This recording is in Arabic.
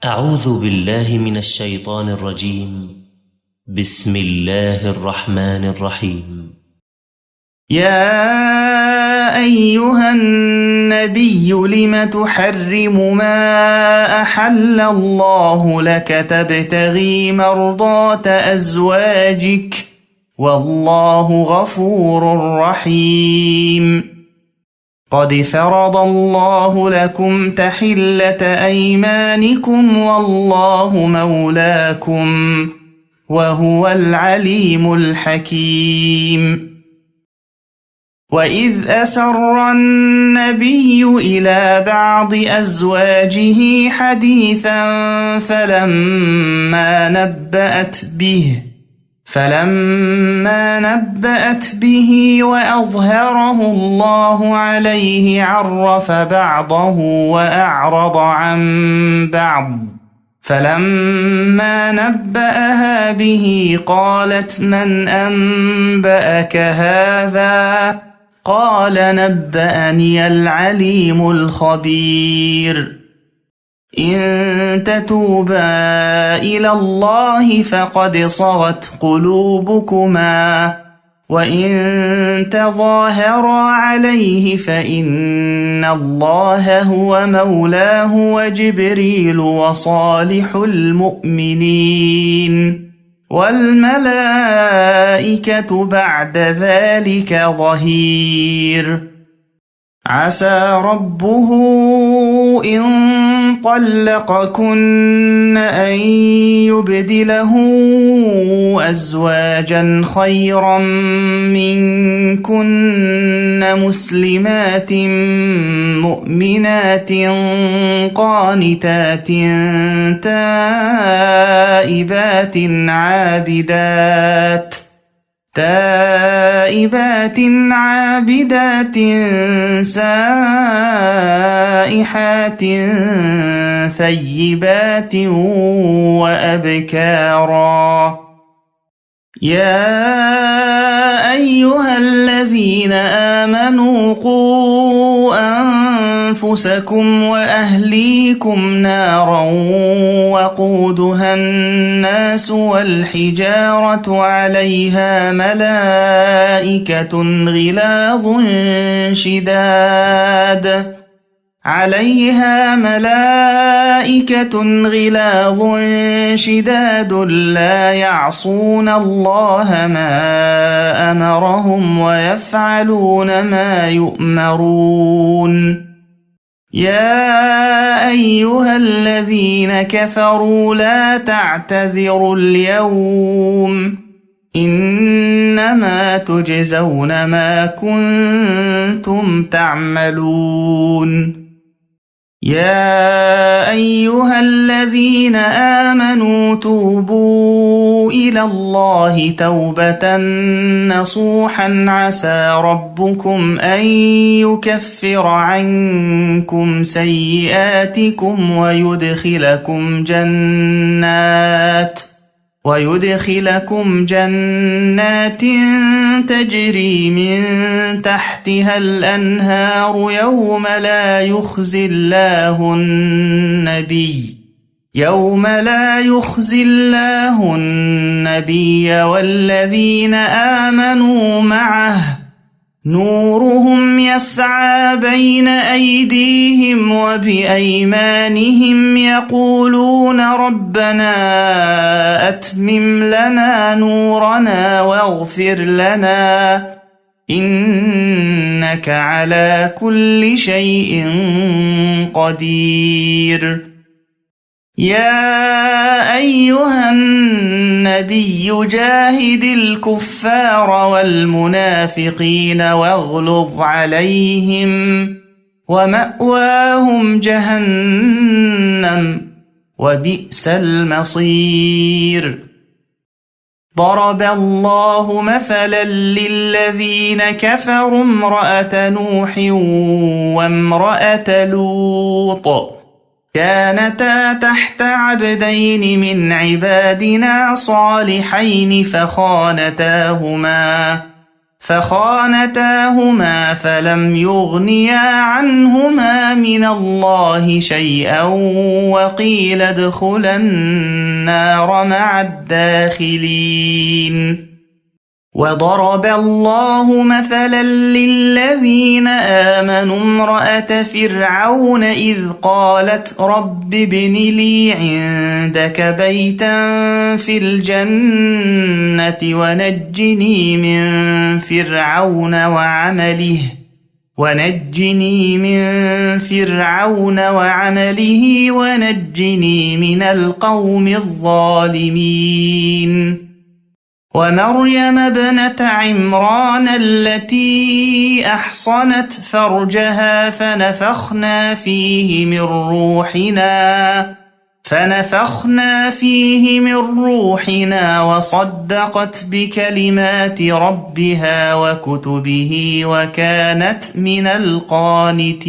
أعوذ بالله من الشيطان الرجيم. بسم الله الرحمن الرحيم. يا أيها النبي لم تحرم ما أحل الله لك تبتغي مرضات أزواجك والله غفور رحيم. قد فرض الله لكم تحلة أيمانكم والله مولاكم وهو العليم الحكيم. وإذ أسر النبي إلى بعض أزواجه حديثا فلما نبأت به وأظهره الله عليه عرف بعضه وأعرض عن بعض. فلما نبأها به قالت من أنبأك هذا؟ قال نبأني العليم الخبير. إن تتوبا إلى الله فقد صغت قلوبكما وإن تظاهرا عليه فإن الله هو مولاه وجبريل وصالح المؤمنين والملائكة بعد ذلك ظهير. عسى ربه إن طلقكن أن يبدله أزواجا خيرا منكن مسلمات مؤمنات قانتات تائبات عابدات سائحات ثيبات وأبكارا. يا أيها الذين آمنوا قوا أنفسكم وأهليكم نارا وقودها الناس والحجارة عليها ملائكة غلاظ شداد لا يعصون الله ما أمرهم ويفعلون ما يؤمرون. يا أيها الذين كفروا لا تعتذروا اليوم إنما تجزون ما كنتم تعملون. يا أيها الذين آمنوا توبوا إلى الله توبة نصوحا عسى ربكم أن يكفر عنكم سيئاتكم ويدخلكم جنات تجري من تحتها الأنهار يوم لا يخزي الله النبي والذين آمنوا معه نورهم يسعى بين أيديهم وبأيمانهم يقولون ربنا أتمم لنا نورنا واغفر لنا إنك على كل شيء قدير. يا أيها النبي جاهد الكفار والمنافقين واغلظ عليهم ومأواهم جهنم وبئس المصير. ضرب الله مثلا للذين كفروا امرأة نوح وامرأة لوط كانتا تحت عبدين من عبادنا صالحين فخانتاهما فلم يغنيا عنهما من الله شيئا وقيل ادخلا النار مع الداخلين. وضرب الله مثلا للذين آمنوا امرأة فرعون إذ قالت رب ابن لي عندك بيتا في الجنة ونجني من فرعون وعمله ونجني من القوم الظالمين. ومريم ابنة عمران التي أحصنت فرجها فنفخنا فيه من روحنا وصدقت بكلمات ربها وكتبه وكانت من القانتين.